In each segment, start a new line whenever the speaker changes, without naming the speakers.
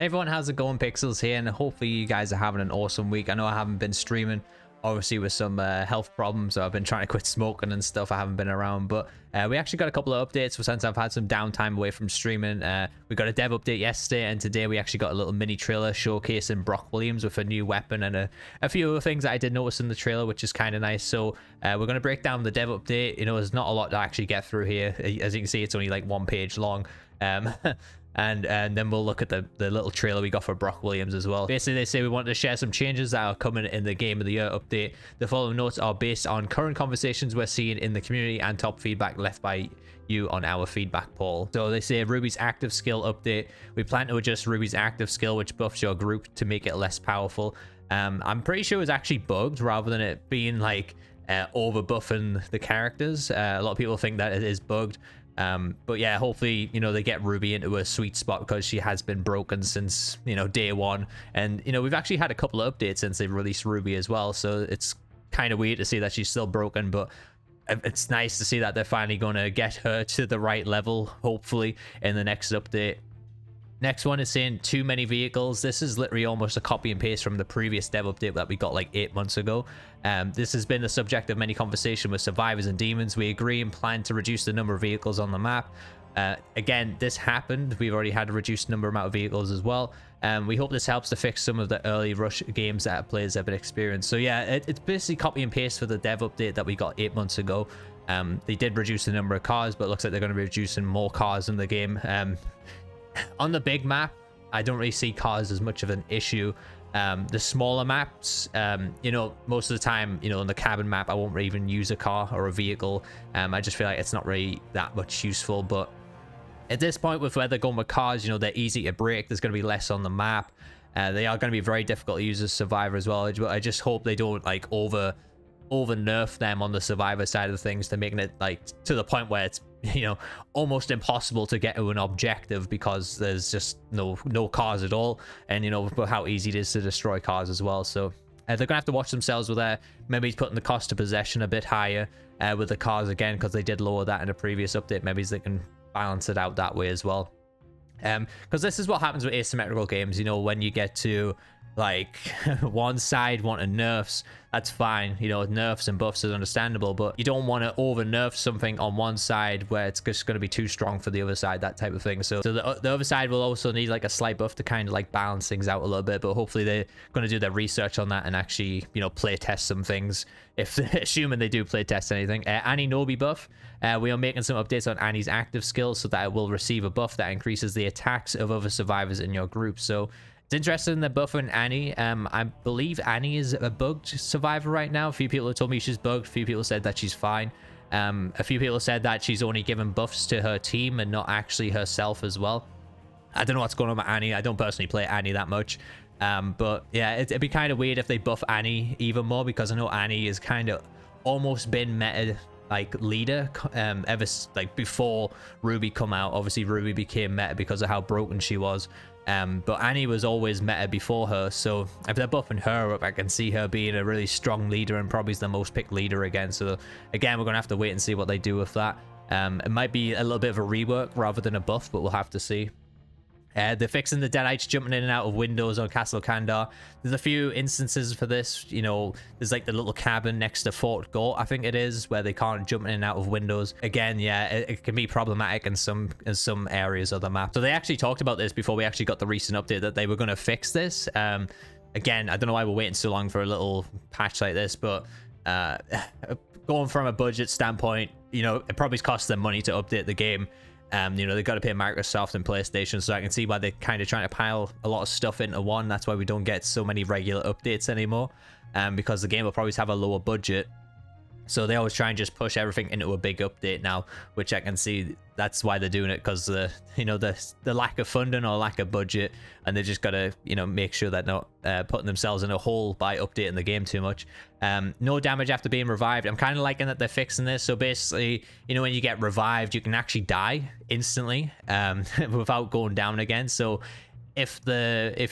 Everyone, how's it going? Pixels here, and hopefully you guys are having an awesome week. I know I haven't been streaming, obviously with some health problems, so I've been trying to quit smoking and stuff. I haven't been around, but we actually got a couple of updates since I've had some downtime away from streaming. We got a dev update yesterday, and today we actually got a little mini trailer showcasing Brock Williams with a new weapon and a few other things that I did notice in the trailer, which is kind of nice. So we're going to break down the dev update. You know, there's not a lot to actually get through here. As you can see, it's only like 1 page long. And then we'll look at the little trailer we got for Brock Williams as well. Basically, they say we want to share some changes that are coming in the Game of the Year update. The following notes are based on current conversations we're seeing in the community and top feedback left by you on our feedback poll. So they say Ruby's active skill update. We plan to adjust Ruby's active skill, which buffs your group to make it less powerful. I'm pretty sure it's actually bugged rather than it being like over buffing the characters. A lot of people think that it is bugged. But yeah, hopefully, you know, they get Ruby into a sweet spot because she has been broken since, you know, day one. And, you know, we've actually had a couple of updates since they've released Ruby as well. So it's kind of weird to see that she's still broken, but it's nice to see that they're finally going to get her to the right level, hopefully, in the next update. Next one is saying too many vehicles. This is literally almost a copy and paste from the previous dev update that we got like 8 months ago. This has been the subject of many conversations with survivors and demons. We agree and plan to reduce the number of vehicles on the map. Again, this happened. We've already had a reduced number amount of vehicles as well. We hope this helps to fix some of the early rush games that players have been experienced. So yeah, it's basically copy and paste for the dev update that we got 8 months ago. They did reduce the number of cars, but it looks like they're going to be reducing more cars in the game. On the big map, I don't really see cars as much of an issue. The smaller maps, you know, most of the time, you know, on the cabin map, I won't really even use a car or a vehicle. I just feel like it's not really that much useful. But at this point, with where they're going with cars, you know, they're easy to break. There's going to be less on the map. They are going to be very difficult to use as Survivor as well. But I just hope they don't like over nerf them on the Survivor side of things to making it like to the point where it's, you know, almost impossible to get to an objective because there's just no cars at all, and you know how easy it is to destroy cars as well. So they're gonna have to watch themselves with that. Maybe putting the cost of possession a bit higher with the cars again, because they did lower that in a previous update. Maybe they can balance it out that way as well, because this is what happens with asymmetrical games. You know, when you get to like one side wanting nerfs, that's fine, you know, nerfs and buffs is understandable, but you don't want to over nerf something on one side where it's just going to be too strong for the other side, that type of thing. So the other side will also need like a slight buff to kind of like balance things out a little bit, but hopefully they're going to do their research on that and actually, you know, play test some things, if assuming they do play test anything. Annie Nobi buff, we are making some updates on Annie's active skills so that it will receive a buff that increases the attacks of other survivors in your group. So it's interesting in the buffing Annie. I believe Annie is a bugged survivor right now. A few people have told me she's bugged. A few people said that she's fine. A few people said that she's only given buffs to her team and not actually herself as well. I don't know what's going on with Annie. I don't personally play Annie that much. But yeah, it'd be kind of weird if they buff Annie even more, because I know Annie has kind of almost been meta like leader ever like before Ruby come out. Obviously Ruby became meta because of how broken she was. But Annie was always meta before her, so if they're buffing her up, I can see her being a really strong leader and probably the most picked leader again. So again, we're gonna have to wait and see what they do with that. It might be a little bit of a rework rather than a buff, but we'll have to see. They're fixing the Deadites jumping in and out of windows on Castle Kandar. There's a few instances for this. You know, there's like the little cabin next to Fort Gort, I think it is, where they can't jump in and out of windows. Again, yeah, it can be problematic in some areas of the map. So they actually talked about this before we actually got the recent update, that they were going to fix this. Again, I don't know why we're waiting so long for a little patch like this, but going from a budget standpoint, you know, it probably costs them money to update the game. You know, they've got to pay Microsoft and PlayStation, so I can see why they're kind of trying to pile a lot of stuff into one. That's why we don't get so many regular updates anymore, because the game will probably have a lower budget. So they always try and just push everything into a big update now, which I can see that's why they're doing it, because you know, the lack of funding or lack of budget, and they just got to, you know, make sure they're not putting themselves in a hole by updating the game too much. No damage after being revived. I'm kind of liking that they're fixing this. So basically, you know, when you get revived, you can actually die instantly without going down again. So if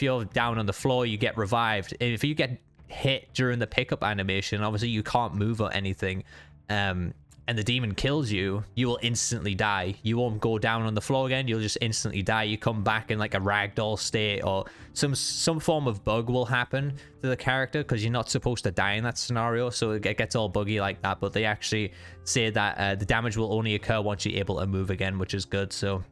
you're down on the floor, you get revived. If you get hit during the pickup animation, obviously you can't move or anything, and the demon kills you, you will instantly die. You won't go down on the floor again. You'll just instantly die. You come back in like a ragdoll state, or some form of bug will happen to the character, because you're not supposed to die in that scenario. So it gets all buggy like that. But they actually say that the damage will only occur once you're able to move again, which is good. So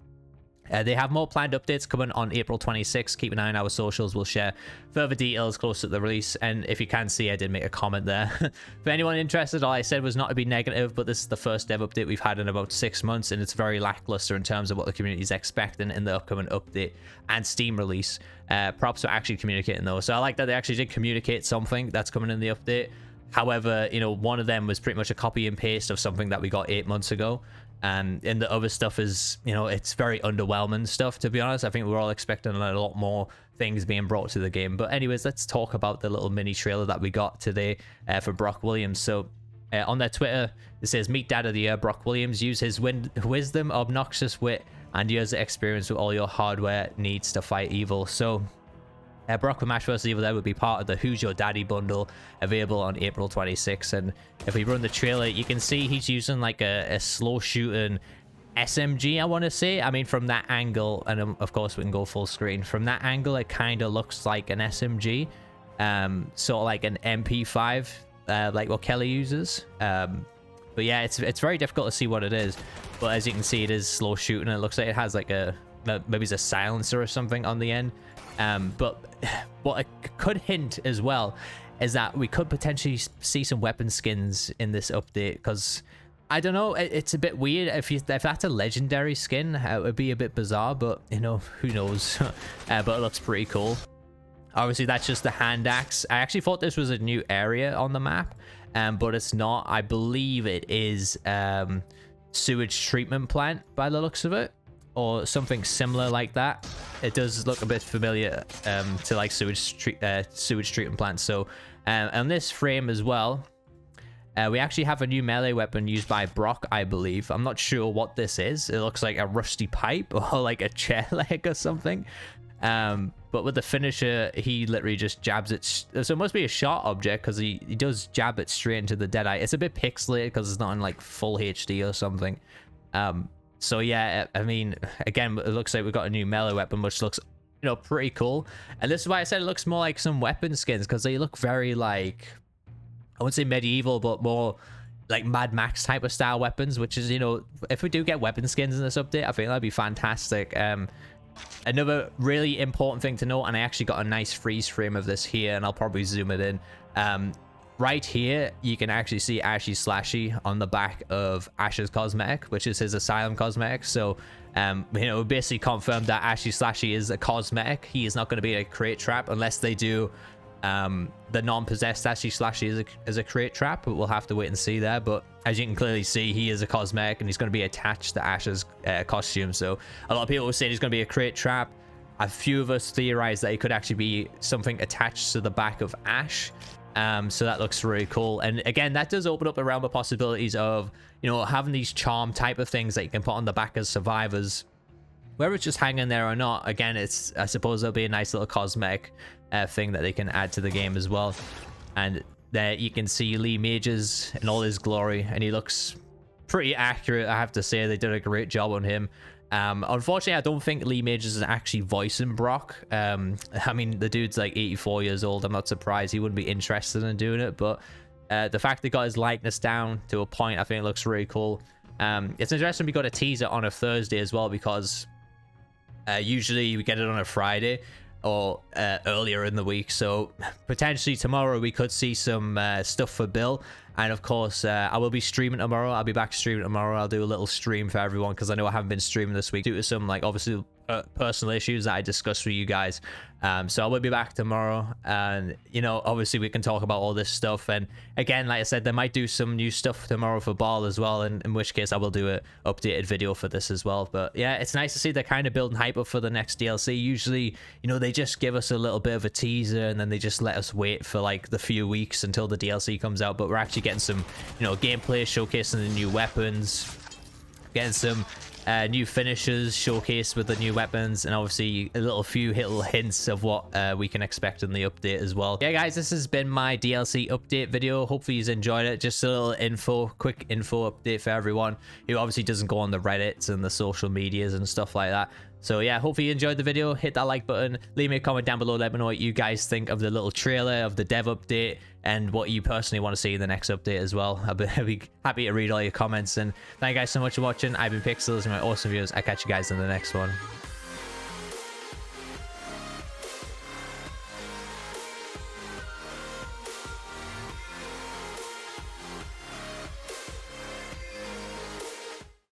they have more planned updates coming on April 26th. Keep an eye on our socials. We'll share further details close to the release. And if you can see, I did make a comment there. For anyone interested, all I said was not to be negative, but this is the first dev update we've had in about 6 months, and it's very lackluster in terms of what the community is expecting in the upcoming update and Steam release. Props for actually communicating though. So I like that they actually did communicate something that's coming in the update. However, you know, one of them was pretty much a copy and paste of something that we got 8 months ago. And the other stuff is, you know, it's very underwhelming stuff, to be honest. I think we're all expecting a lot more things being brought to the game. But anyways, let's talk about the little mini trailer that we got today for Brock Williams. So on their Twitter, it says, "Meet Dad of the Year, Brock Williams. Use his wisdom, obnoxious wit, and years of experience with all your hardware needs to fight evil." So Brock with Mash vs. Evil Dead would be part of the Who's Your Daddy bundle, available on April 26th. And if we run the trailer, you can see he's using like a slow shooting SMG, I want to say. I mean, from that angle, and of course we can go full screen. From that angle, it kind of looks like an SMG, sort of like an MP5, like what Kelly uses. But yeah, it's very difficult to see what it is. But as you can see, it is slow shooting. It looks like it has like maybe it's a silencer or something on the end. But what I could hint as well is that we could potentially see some weapon skins in this update, because I don't know, it's a bit weird. If that's a legendary skin, it would be a bit bizarre, but you know, who knows. But it looks pretty cool. Obviously that's just the hand axe. I actually thought this was a new area on the map, but it's not. I believe it is sewage treatment plant by the looks of it, or something similar like that. It does look a bit familiar to like sewage treatment plants. So on this frame as well, we actually have a new melee weapon used by Brock, I believe. I'm not sure what this is. It looks like a rusty pipe or like a chair leg or something. But with the finisher, he literally just jabs it. So it must be a shot object, because he does jab it straight into the deadeye. It's a bit pixelated because it's not in like full HD or something. So yeah, I mean, again, it looks like we've got a new melee weapon, which looks, you know, pretty cool. And this is why I said it looks more like some weapon skins, because they look very like, I wouldn't say medieval, but more like Mad Max type of style weapons, which is, you know, if we do get weapon skins in this update, I think that'd be fantastic. Another really important thing to note, and I actually got a nice freeze frame of this here, and I'll probably zoom it in. Right here, you can actually see Ashy Slashy on the back of Ash's cosmetic, which is his asylum cosmetic. So, you know, basically confirmed that Ashy Slashy is a cosmetic. He is not going to be a crate trap unless they do the non-possessed Ashy Slashy is a crate trap, but we'll have to wait and see there. But as you can clearly see, he is a cosmetic, and he's going to be attached to Ash's costume. So a lot of people were saying he's going to be a crate trap. A few of us theorized that he could actually be something attached to the back of Ash. So that looks really cool. And again, that does open up a realm of possibilities of, you know, having these charm type of things that you can put on the back as survivors, whether it's just hanging there or not. Again, it's, I suppose there'll be a nice little cosmetic thing that they can add to the game as well. And there you can see Lee Majors in all his glory, and he looks pretty accurate, I have to say. They did a great job on him. Unfortunately, I don't think Lee Majors is actually voicing Brock. I mean, the dude's like 84 years old. I'm not surprised he wouldn't be interested in doing it, but the fact they got his likeness down to a point, I think it looks really cool. It's interesting we got a teaser on a Thursday as well, because usually we get it on a Friday or earlier in the week. So potentially tomorrow we could see some stuff for Bill. And of course, I will be streaming tomorrow. I'll be back streaming tomorrow. I'll do a little stream for everyone, because I know I haven't been streaming this week due to some, like, obviously personal issues that I discussed with you guys. So I will be back tomorrow, and, you know, obviously we can talk about all this stuff. And again, like I said, they might do some new stuff tomorrow for Ball as well, and in which case I will do an updated video for this as well. But yeah, it's nice to see they're kind of building hype up for the next DLC. Usually, you know, they just give us a little bit of a teaser, and then they just let us wait for like the few weeks until the DLC comes out. But we're actually getting some, you know, gameplay showcasing the new weapons, getting some new finishers showcased with the new weapons, and obviously a few little hints of what we can expect in the update as well. Yeah, guys, this has been my DLC update video. Hopefully you enjoyed it. Just a little quick info update for everyone who obviously doesn't go on the Reddits and the social medias and stuff like that. So yeah, hopefully you enjoyed the video. Hit that like button, leave me a comment down below, let me know what you guys think of the little trailer of the dev update and what you personally want to see in the next update as well. I'll be happy to read all your comments, and thank you guys so much for watching. I've been Pixels and my awesome viewers. I'll catch you guys in the next one.